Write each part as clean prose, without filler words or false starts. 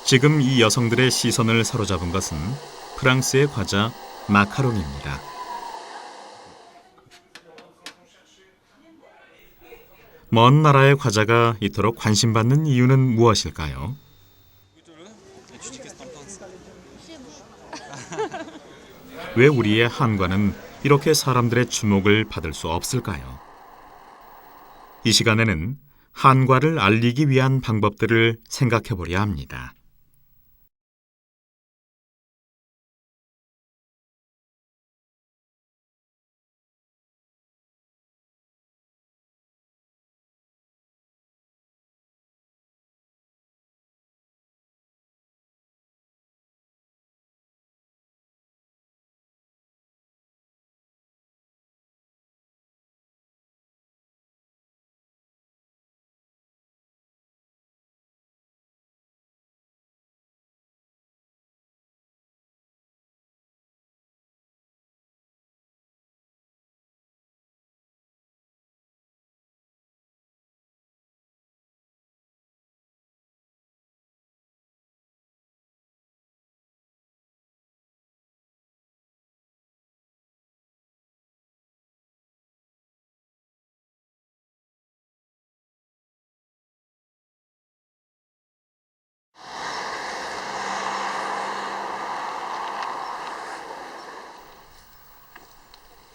지금 이 여성들의 시선을 사로잡은 것은 프랑스의 과자 마카롱입니다. 먼 나라의 과자가 이토록 관심받는 이유는 무엇일까요? 왜 우리의 한과는 이렇게 사람들의 주목을 받을 수 없을까요? 이 시간에는 한과를 알리기 위한 방법들을 생각해 보려 합니다.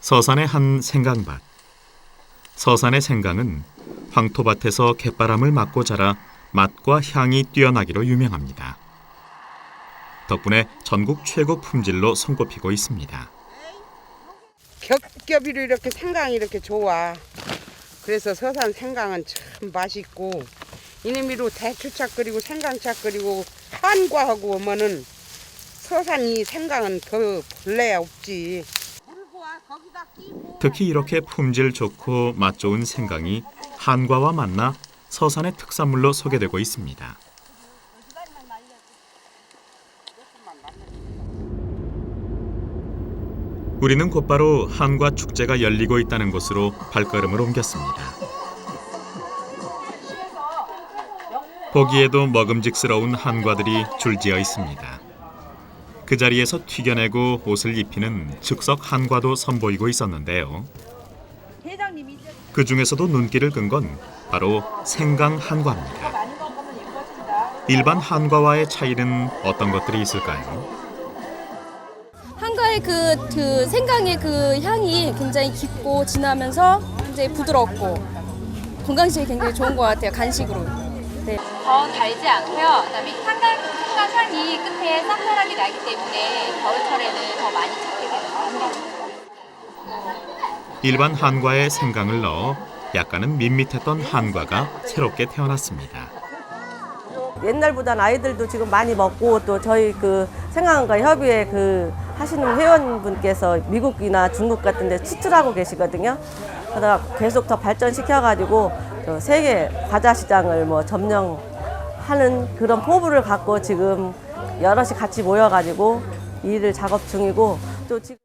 서산의 한 생강밭. 서산의 생강은 황토밭에서 갯바람을 맞고 자라 맛과 향이 뛰어나기로 유명합니다. 덕분에 전국 최고 품질로 손꼽히고 있습니다. 겹겹이로 이렇게 생강이 이렇게 좋아. 그래서 서산 생강은 참 맛있고 이놈이로 대추착 끓이고 생강착 끓이고 한과하고 오면은 서산이 생강은 더 본래야 없지. 특히 이렇게 품질 좋고 맛 좋은 생강이 한과와 만나 서산의 특산물로 소개되고 있습니다. 우리는 곧바로 한과 축제가 열리고 있다는 곳으로 발걸음을 옮겼습니다. 보기에도 먹음직스러운 한과들이 줄지어 있습니다. 그 자리에서 튀겨내고 옷을 입히는 즉석 한과도 선보이고 있었는데요. 그 중에서도 눈길을 끈 건 바로 생강 한과입니다. 일반 한과와의 차이는 어떤 것들이 있을까요? 한과의 그 생강의 그 향이 굉장히 깊고 진하면서 굉장히 부드럽고 건강식에 굉장히 좋은 것 같아요. 간식으로. 네. 더 달지 않고요. 그다음에 생강 향이 끝에 쌉쌀하게 나기 때문에 겨울철에는 더 많이 찾게 되는 것 같아요. 일반 한과에 생강을 넣어 약간은 밋밋했던 한과가 새롭게 태어났습니다. 옛날보다는 아이들도 지금 많이 먹고 또 저희 그 생강과 협의회 그 하시는 회원분께서 미국이나 중국 같은 데 수출하고 계시거든요. 그러다가 계속 더 발전시켜가지고 세계 과자 시장을 뭐 점령하는 그런 포부를 갖고 지금 여럿이 같이 모여가지고 일을 작업 중이고 또 지금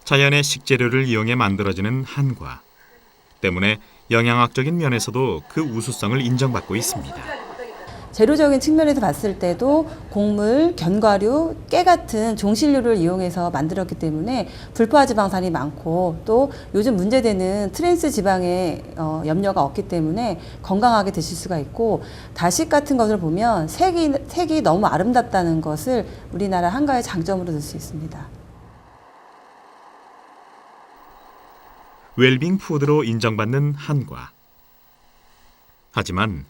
자연의 식재료를 이용해 만들어지는 한과 때문에 영양학적인 면에서도 그 우수성을 인정받고 있습니다. 재료적인 측면에서 봤을 때도 곡물, 견과류, 깨 같은 종실류를 이용해서 만들었기 때문에 불포화 지방산이 많고 또 요즘 문제되는 트랜스 지방의 염려가 없기 때문에 건강하게 드실 수가 있고 다식 같은 것을 보면 색이 너무 아름답다는 것을 우리나라 한과의 장점으로 들 수 있습니다. 웰빙 푸드로 인정받는 한과. 하지만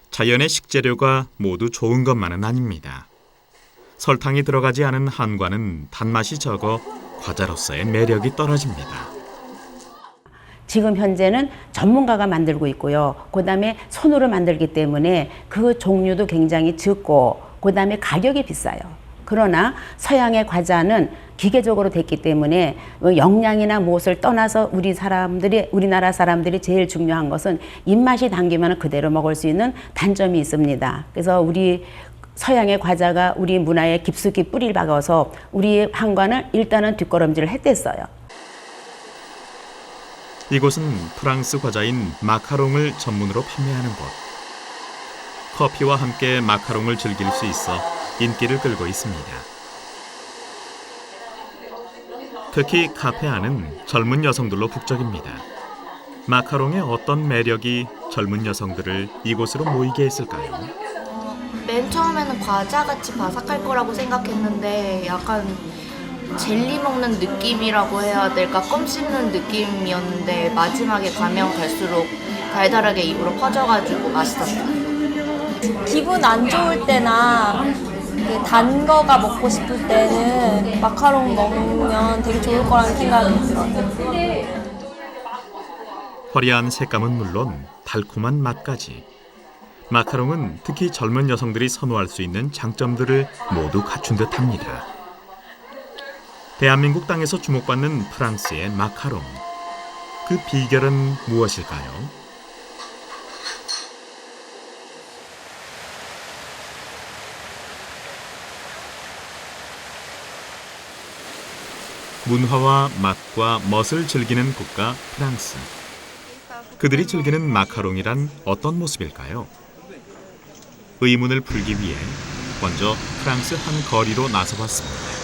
자연의 식재료가 모두 좋은 것만은 아닙니다. 설탕이 들어가지 않은 한과는 단맛이 적어 과자로서의 매력이 떨어집니다. 지금 현재는 전문가가 만들고 있고요. 그다음에 손으로 만들기 때문에 그 종류도 굉장히 적고 그다음에 가격이 비싸요. 그러나 서양의 과자는 기계적으로 됐기 때문에 영양이나 무엇을 떠나서 우리나라 사람들이 제일 중요한 것은 입맛이 당기면 그대로 먹을 수 있는 단점이 있습니다. 그래서 우리 서양의 과자가 우리 문화에 깊숙이 뿌리를 박아서 우리의 한과는 일단은 뒷걸음질을 했댔어요. 이곳은 프랑스 과자인 마카롱을 전문으로 판매하는 곳. 커피와 함께 마카롱을 즐길 수 있어 인기를 끌고 있습니다. 특히 카페 안은 젊은 여성들로 북적입니다. 마카롱의 어떤 매력이 젊은 여성들을 이곳으로 모이게 했을까요? 맨 처음에는 과자같이 바삭할 거라고 생각했는데 약간 젤리 먹는 느낌이라고 해야 될까? 껌 씹는 느낌이었는데 마지막에 가면 갈수록 달달하게 입으로 퍼져가지고 맛있었어요. 기분 안 좋을 때나 단 거가 먹고 싶을 때는 마카롱 먹으면 되게 좋을 거라는 생각이 들어요. 화려한 색감은 물론 달콤한 맛까지. 마카롱은 특히 젊은 여성들이 선호할 수 있는 장점들을 모두 갖춘 듯합니다. 대한민국 땅에서 주목받는 프랑스의 마카롱. 그 비결은 무엇일까요? 문화와 맛과 멋을 즐기는 국가 프랑스. 그들이 즐기는 마카롱이란 어떤 모습일까요? 의문을 풀기 위해 먼저 프랑스 한 거리로 나서봤습니다.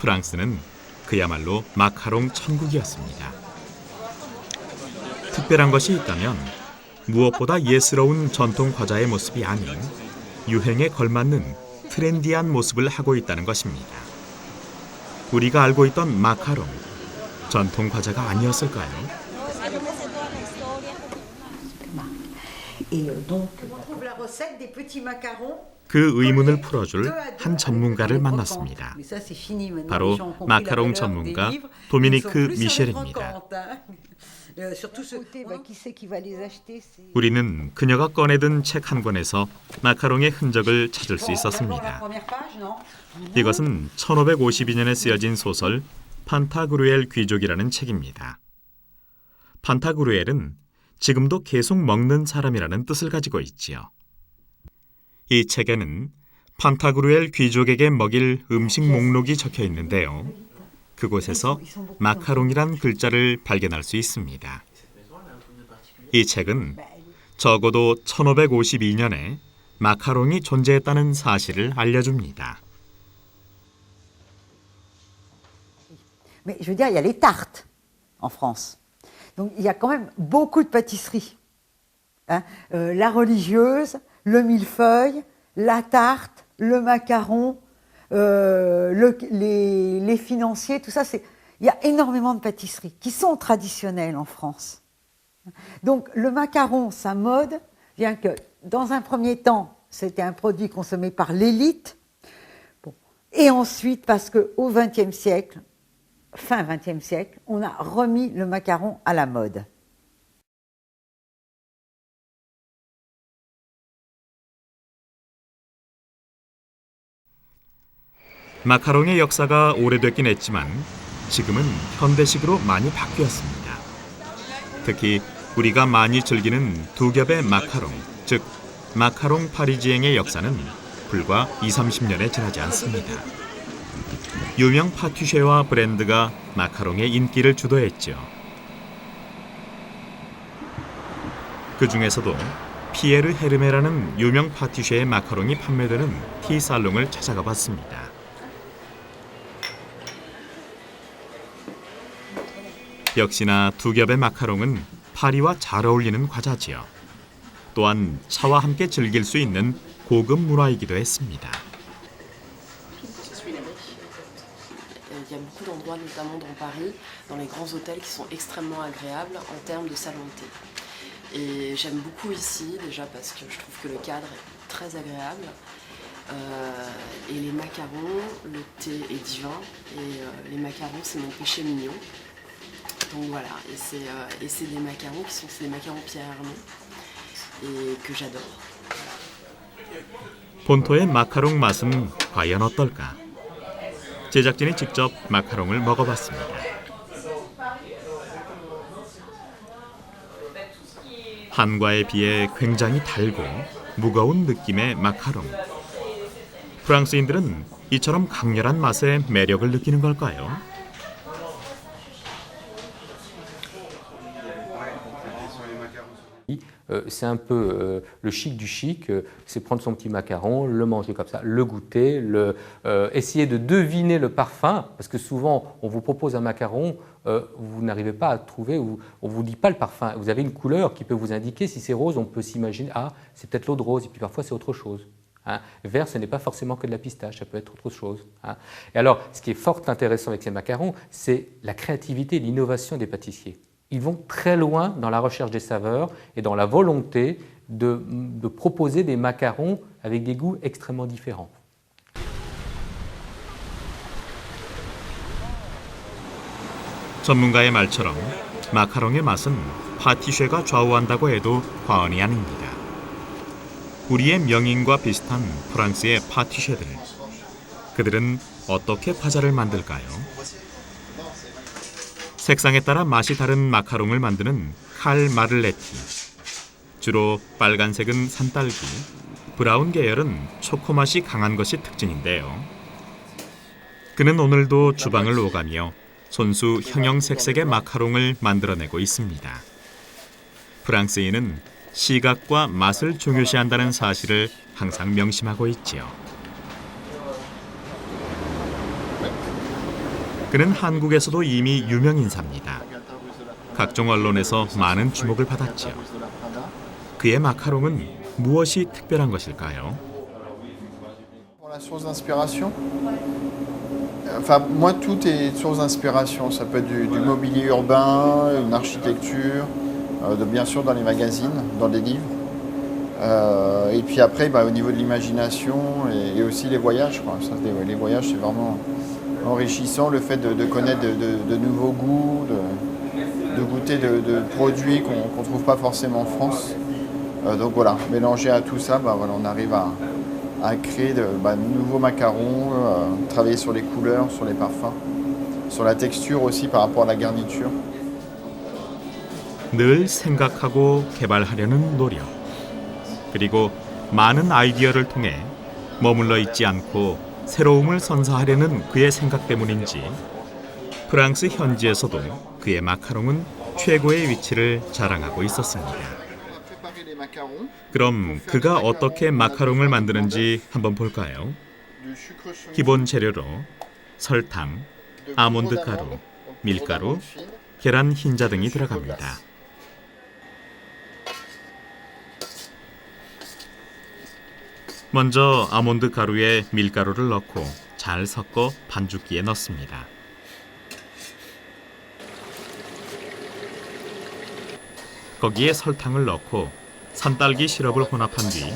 프랑스는 그야말로 마카롱 천국이었습니다. 특별한 것이 있다면 무엇보다 예스러운 전통 과자의 모습이 아닌 유행에 걸맞는 트렌디한 모습을 하고 있다는 것입니다. 우리가 알고 있던 마카롱, 전통 과자가 아니었을까요? 그 의문을 풀어줄 한 전문가를 만났습니다. 바로 마카롱 전문가 도미니크 미셸입니다. 우리는 그녀가 꺼내든 책 한 권에서 마카롱의 흔적을 찾을 수 있었습니다. 이것은 1552년에 쓰여진 소설 판타그루엘 귀족이라는 책입니다. 판타그루엘은 지금도 계속 먹는 사람이라는 뜻을 가지고 있지요. 이 책에는 판타그루엘 귀족에게 먹일 음식 목록이 적혀 있는데요. 그곳에서 마카롱이란 글자를 발견할 수 있습니다. 이 책은 적어도 1552년에 마카롱이 존재했다는 사실을 알려줍니다. Mais je veux dire, il y a les tartes en France. Donc il y a quand même beaucoup de pâtisseries. Hein? La religieuse, le millefeuille, la tarte, le macaron, les financiers, tout ça, il y a énormément de pâtisseries qui sont traditionnelles en France. Donc le macaron, sa mode vient que dans un premier temps, c'était un produit consommé par l'élite, bon. Et ensuite parce qu'au XXe siècle, fin XXe siècle, on a remis le macaron à la mode. 마카롱의 역사가 오래됐긴 했지만 지금은 현대식으로 많이 바뀌었습니다. 특히 우리가 많이 즐기는 두 겹의 마카롱, 즉 마카롱 파리지앵의 역사는 불과 20-30년에 지나지 않습니다. 유명 파티쉐와 브랜드가 마카롱의 인기를 주도했죠. 그 중에서도 피에르 헤르메라는 유명 파티쉐의 마카롱이 판매되는 티살롱을 찾아가 봤습니다. 역시나 두 겹의 마카롱은 파리와 잘 어울리는 과자지요. 또한 차와 함께 즐길 수 있는 고급 문화이기도 했습니다. Il y a beaucoup d'endroits, notamment dans Paris, dans les grands hôtels qui sont extrêmement agréables en termes de salon de thé. Et j'aime beaucoup ici, déjà parce que je trouve que le cadre est très agréable. Et les macarons, le thé est divin. Et les macarons, c'est mon péché mignon. Donc voilà, et c'est des macarons qui sont des macarons Pierre Hermé et que j'adore. 본토의 마카롱 맛은 과연 어떨까? 제작진이 직접 마카롱을 먹어봤습니다. 한과에 비해 굉장히 달고 무거운 느낌의 마카롱. 프랑스인들은 이처럼 강렬한 맛에 매력을 느끼는 걸까요? C'est un peu le chic du chic, c'est prendre son petit macaron, le manger comme ça, le goûter, essayer de deviner le parfum, parce que souvent on vous propose un macaron, vous n'arrivez pas à trouver, on ne vous dit pas le parfum, vous avez une couleur qui peut vous indiquer si c'est rose, on peut s'imaginer, ah c'est peut-être l'eau de rose, et puis parfois c'est autre chose. Hein. Vert, ce n'est pas forcément que de la pistache, ça peut être autre chose. Hein. Et alors, ce qui est fort intéressant avec ces macarons, c'est la créativité et l'innovation des pâtissiers. Ils vont très loin dans la recherche des saveurs et dans la volonté de proposer des macarons avec des goûts extrêmement différents. 전문가의 말처럼 마카롱의 맛은 파티쉐가 좌우한다고 해도 과언이 아닙니다. 우리의 명인과 비슷한 프랑스의 파티쉐들. 그들은 어떻게 과자를 만들까요? 색상에 따라 맛이 다른 마카롱을 만드는 칼 마를레티. 주로 빨간색은 산딸기, 브라운 계열은 초코 맛이 강한 것이 특징인데요. 그는 오늘도 주방을 오가며 손수 형형색색의 마카롱을 만들어내고 있습니다. 프랑스인은 시각과 맛을 중요시한다는 사실을 항상 명심하고 있지요. 그는 한국에서도 이미 유명 인사입니다. 각종 언론에서 많은 주목을 받았지요. 그의 마카롱은 무엇이 특별한 것일까요? La source d'inspiration. Enfin, moi, tout est source d'inspiration. Ça peut être du mobilier urbain, une architecture, bien sûr dans les magazines, dans les livres. Et puis après, au niveau de l'imagination et aussi les voyages. Quoi. Ça, les voyages, c'est vraiment enrichissant. Le fait de connaître de nouveaux goûts, de goûter de produits qu'on ne trouve pas forcément en France. Donc voilà, mélangé à tout ça, voilà, on arrive à créer de nouveaux macarons, travailler sur les couleurs, sur les parfums, sur la texture aussi par rapport à la garniture. 늘 생각하고 개발하려는 노력, 그리고 많은 아이디어를 통해 머물러 있지 않고 새로움을 선사하려는 그의 생각 때문인지 프랑스 현지에서도 그의 마카롱은 최고의 위치를 자랑하고 있었습니다. 그럼 그가 어떻게 마카롱을 만드는지 한번 볼까요? 기본 재료로 설탕, 아몬드 가루, 밀가루, 계란 흰자 등이 들어갑니다. 먼저 아몬드 가루에 밀가루를 넣고 잘 섞어 반죽기에 넣습니다. 거기에 설탕을 넣고 산딸기 시럽을 혼합한 뒤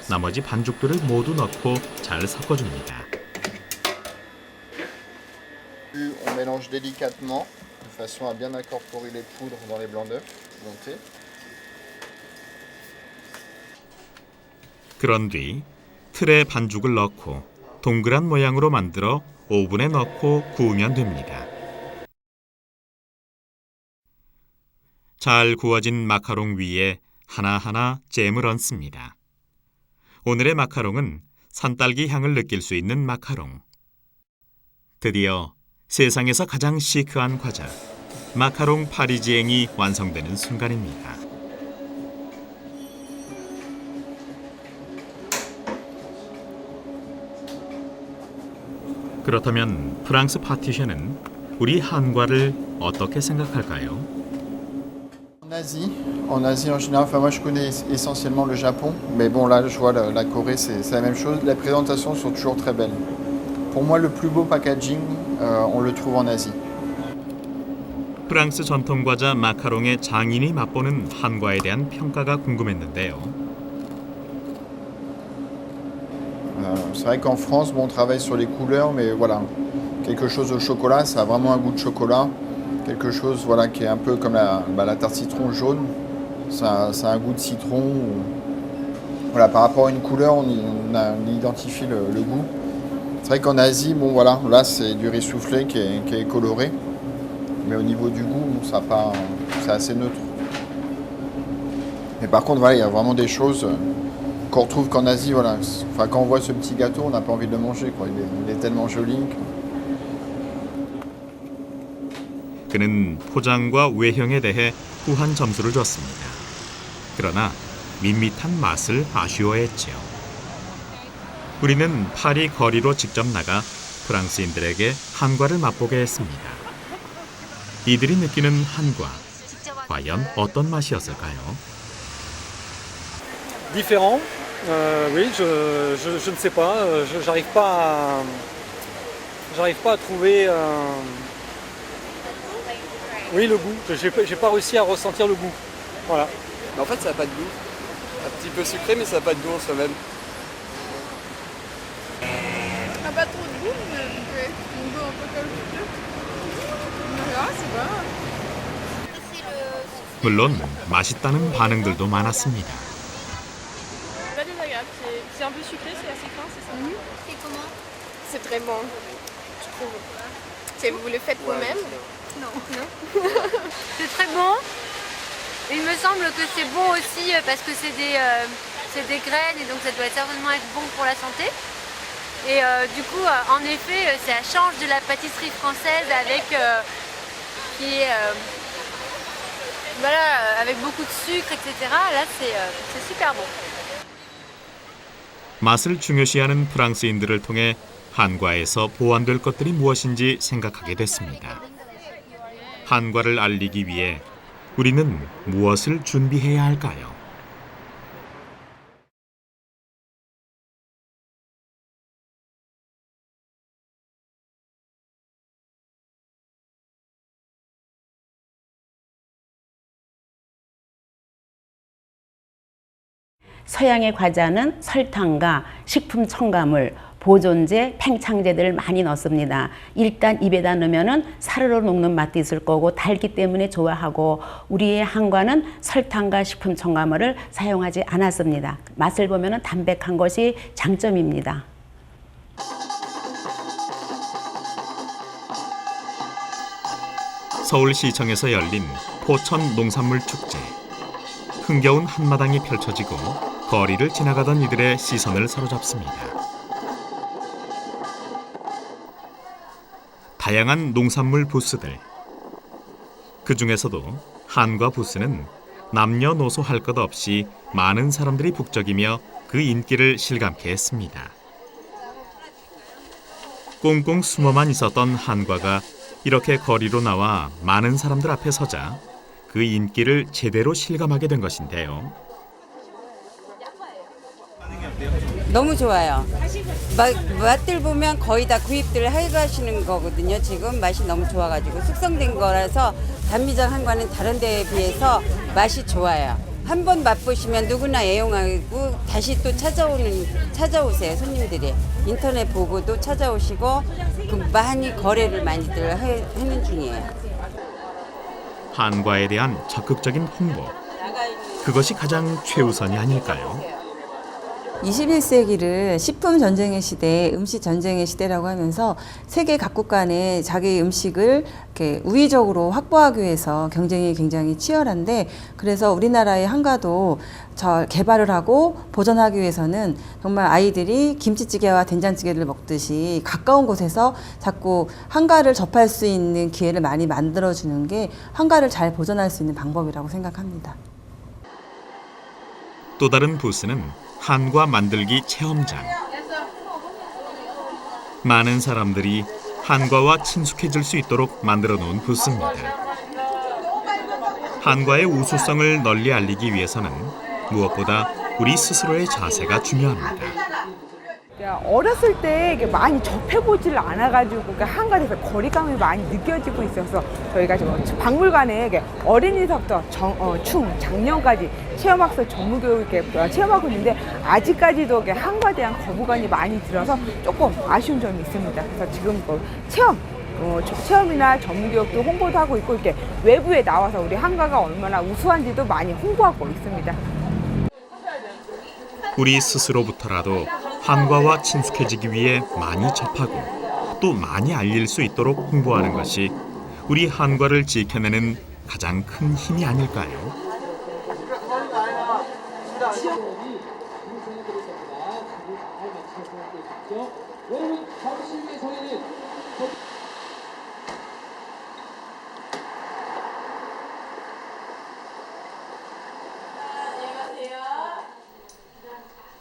나머지 반죽들을 모두 넣고 잘 섞어줍니다. On mélange délicatement de façon à bien incorporer les poudres dans les blancs d'œufs montés. 그런 뒤 틀에 반죽을 넣고 동그란 모양으로 만들어 오븐에 넣고 구우면 됩니다. 잘 구워진 마카롱 위에 하나하나 잼을 얹습니다. 오늘의 마카롱은 산딸기 향을 느낄 수 있는 마카롱. 드디어 세상에서 가장 시크한 과자, 마카롱 파리지앵이 완성되는 순간입니다. 그렇다면 프랑스 파티셰는 우리 한과를 어떻게 생각할까요? En Asie en général, enfin moi je connais essentiellement le Japon, mais bon là je vois la Corée c'est la même chose. Les présentations sont toujours très belles. Pour moi le plus beau packaging, on le trouve en Asie. 프랑스 전통 과자 마카롱의 장인이 맛보는 한과에 대한 평가가 궁금했는데요. C'est vrai qu'en France, on travaille sur les couleurs, mais voilà, quelque chose au chocolat, ça a vraiment un goût de chocolat. Quelque chose voilà, qui est un peu comme la tarte citron jaune, ça a un goût de citron. Voilà, par rapport à une couleur, on identifie le goût. C'est vrai qu'en Asie, bon voilà, là c'est du riz soufflé qui est coloré, mais au niveau du goût, c'est assez neutre. Mais par contre, voilà, il y a vraiment des choses qu'on retrouve qu'en Asie, voilà. Enfin, quand on voit ce petit gâteau, on n'a pas envie de le manger, quoi. Il est tellement joli. 그는 포장과 외형에 대해 후한 점수를 줬습니다. 그러나 밋밋한 맛을 아쉬워했지요. 우리는 파리 거리로 직접 나가 프랑스인들에게 한과를 맛보게 했습니다. 이들이 느끼는 한과, 과연 어떤 맛이었을까요? Différent, oui, je ne sais pas, j'arrive pas à trouver oui, le goût. J'ai pas réussi à ressentir le goût. Voilà. Mais en fait, ça n'a pas de goût. Un petit peu sucré, mais ça n'a pas de goût en soi-même. Ça n'a pas trop de goût, mais un goût un peu caoutchouteux. Voilà, c'est bon. 물론 맛있다는 반응들도 많았습니다. Pas désagréable, c'est un peu sucré, c'est assez fin, c'est ça. Et comment? C'est très bon, je trouve. Vous le faites vous-même? Non. C'est très bon. Il me semble que c'est bon aussi parce que c'est des graines et donc ça doit certainement être bon pour la santé. Et du coup, en effet, ça change de la pâtisserie française avec qui est voilà, avec beaucoup de sucre, etc. Là, c'est super bon. 맛을 중요시하는 프랑스인들을 통해 한과에서 보완될 것들이 무엇인지 생각하게 됐습니다. 한과를 알리기 위해 우리는 무엇을 준비해야 할까요? 서양의 과자는 설탕과 식품 첨가물, 보존제, 팽창제들을 많이 넣습니다. 일단 입에다 넣으면 사르르 녹는 맛도 있을 거고 달기 때문에 좋아하고 우리의 한과는 설탕과 식품 첨가물을 사용하지 않았습니다. 맛을 보면 담백한 것이 장점입니다. 서울시청에서 열린 포천 농산물 축제. 흥겨운 한마당이 펼쳐지고 거리를 지나가던 이들의 시선을 사로잡습니다. 다양한 농산물 부스들. 그 중에서도 한과 부스는 남녀노소 할 것 없이 많은 사람들이 북적이며 그 인기를 실감케 했습니다. 꽁꽁 숨어만 있었던 한과가 이렇게 거리로 나와 많은 사람들 앞에 서자 그 인기를 제대로 실감하게 된 것인데요. 너무 좋아요. 맛들 보면 거의 다 구입들 해가시는 거거든요. 지금 맛이 너무 좋아가지고 숙성된 거라서 단미장 한과는 다른 데에 비해서 맛이 좋아요. 한번 맛보시면 누구나 애용하고 다시 또 찾아오세요. 손님들이 인터넷 보고도 찾아오시고 많이 거래를 많이들 하는 중이에요. 한과에 대한 적극적인 홍보. 그것이 가장 최우선이 아닐까요? 21세기를 식품 전쟁의 시대, 음식 전쟁의 시대라고 하면서 세계 각국 간에 자기 음식을 이렇게 우위적으로 확보하기 위해서 경쟁이 굉장히 치열한데, 그래서 우리나라의 한과도 개발을 하고 보존하기 위해서는 정말 아이들이 김치찌개와 된장찌개를 먹듯이 가까운 곳에서 자꾸 한과를 접할 수 있는 기회를 많이 만들어주는 게 한과를 잘 보존할 수 있는 방법이라고 생각합니다. 또 다른 부스는 한과 만들기 체험장. 많은 사람들이 한과와 친숙해질 수 있도록 만들어 놓은 부스입니다. 한과의 우수성을 널리 알리기 위해서는 무엇보다 우리 스스로의 자세가 중요합니다. 어렸을 때 이게 많이 접해보지를 않아가지고 한과에 대해서 거리감이 많이 느껴지고 있어서 저희가 지금 박물관에 어린이서부터 중장년까지 체험학습 전문교육 이렇게 체험하고 있는데 아직까지도 한과에 대한 거부감이 많이 들어서 조금 아쉬운 점이 있습니다. 그래서 지금 체험이나 전문교육도 홍보도 하고 있고 이렇게 외부에 나와서 우리 한과가 얼마나 우수한지도 많이 홍보하고 있습니다. 우리 스스로부터라도 한과와 친숙해지기 위해 많이 접하고 또 많이 알릴 수 있도록 홍보하는 것이 우리 한과를 지켜내는 가장 큰 힘이 아닐까요? 여러분 잠시 후에 저희는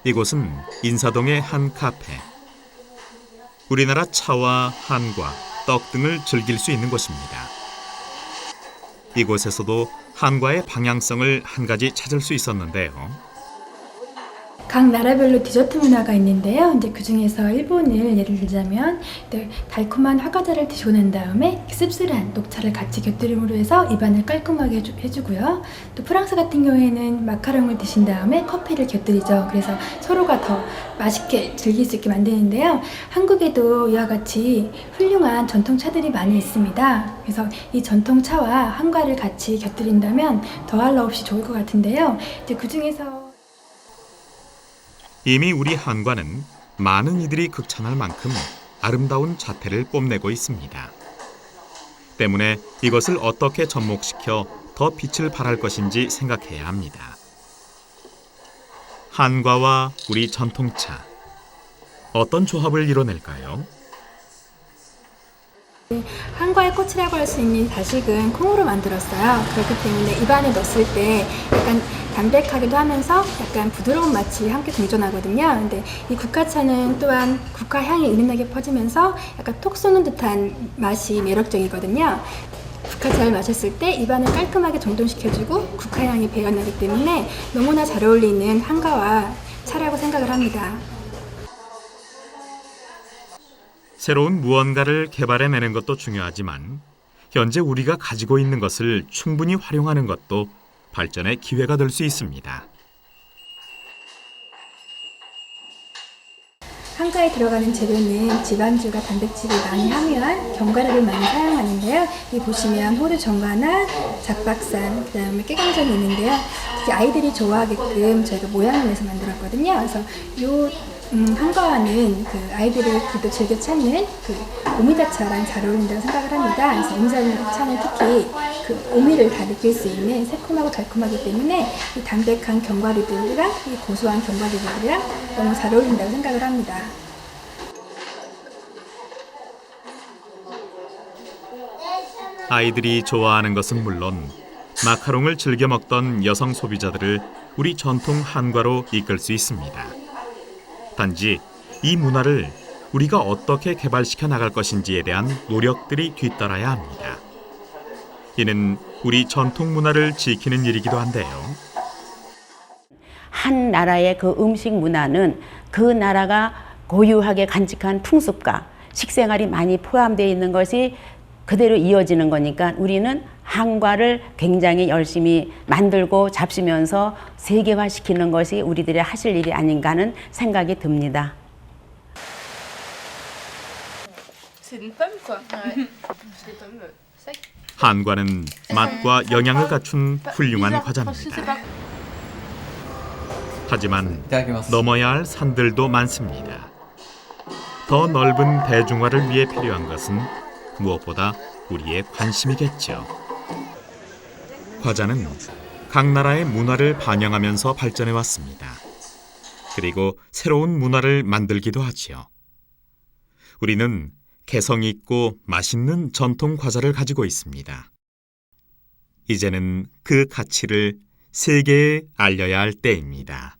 이곳은 인사동의 한 카페. 우리나라 차와 한과, 떡 등을 즐길 수 있는 곳입니다. 이곳에서도 한과의 방향성을 한 가지 찾을 수 있었는데요. 각 나라별로 디저트 문화가 있는데요. 이제 그 중에서 일본을 예를 들자면 달콤한 화과자를 드시고 난 다음에 씁쓸한 녹차를 같이 곁들임으로 해서 입안을 깔끔하게 해주고요. 또 프랑스 같은 경우에는 마카롱을 드신 다음에 커피를 곁들이죠. 그래서 서로가 더 맛있게 즐길 수 있게 만드는데요. 한국에도 이와 같이 훌륭한 전통차들이 많이 있습니다. 그래서 이 전통차와 한과를 같이 곁들인다면 더할 나 없이 좋을 것 같은데요. 이제 그 중에서 이미 우리 한과는 많은 이들이 극찬할 만큼 아름다운 자태를 뽐내고 있습니다. 때문에 이것을 어떻게 접목시켜 더 빛을 발할 것인지 생각해야 합니다. 한과와 우리 전통차, 어떤 조합을 이뤄낼까요? 한과의 꽃이라고 할 수 있는 다식은 콩으로 만들었어요. 그렇기 때문에 입안에 넣었을 때 약간 담백하기도 하면서 약간 부드러운 맛이 함께 공존하거든요. 근데 이 국화차는 또한 국화향이 은은하게 퍼지면서 약간 톡 쏘는 듯한 맛이 매력적이거든요. 국화차를 마셨을 때 입안을 깔끔하게 정돈시켜주고 국화향이 배어나기 때문에 너무나 잘 어울리는 한과와 차라고 생각을 합니다. 새로운 무언가를 개발해내는 것도 중요하지만 현재 우리가 가지고 있는 것을 충분히 활용하는 것도 발전의 기회가 될 수 있습니다. 한과에 들어가는 재료는 지방주가 단백질이 많이 함유한 견과류를 많이 사용하는데요. 이 보시면 호두 정과나 잡박산, 그다음에 깨강정이 있는데요. 특히 아이들이 좋아하게끔 저희가 모양을 내서 만들었거든요. 그래서 이 한과와는 그 아이들이 그래도 즐겨 찾는 그 오미자차랑 잘 어울린다고 생각을 합니다. 그래서 오미자차는 특히 그 오미를 다 느낄 수 있는 새콤하고 달콤하기 때문에 이 담백한 견과류들이랑 이 고소한 견과류들이랑 너무 잘 어울린다고 생각을 합니다. 아이들이 좋아하는 것은 물론 마카롱을 즐겨 먹던 여성 소비자들을 우리 전통 한과로 이끌 수 있습니다. 단지 이 문화를 우리가 어떻게 개발시켜 나갈 것인지에 대한 노력들이 뒤따라야 합니다. 이는 우리 전통 문화를 지키는 일이기도 한데요. 한 나라의 그 음식 문화는 그 나라가 고유하게 간직한 풍습과 식생활이 많이 포함되어 있는 것이 그대로 이어지는 거니까 우리는 한과를 굉장히 열심히 만들고 잡수면서 세계화시키는 것이 우리들의 하실 일이 아닌가 하는 생각이 듭니다. 한과는 맛과 영양을 갖춘 훌륭한 과자입니다. 하지만 넘어야 할 산들도 많습니다. 더 넓은 대중화를 위해 필요한 것은 무엇보다 우리의 관심이겠죠. 과자는 각 나라의 문화를 반영하면서 발전해 왔습니다. 그리고 새로운 문화를 만들기도 하지요. 우리는 개성 있고 맛있는 전통 과자를 가지고 있습니다. 이제는 그 가치를 세계에 알려야 할 때입니다.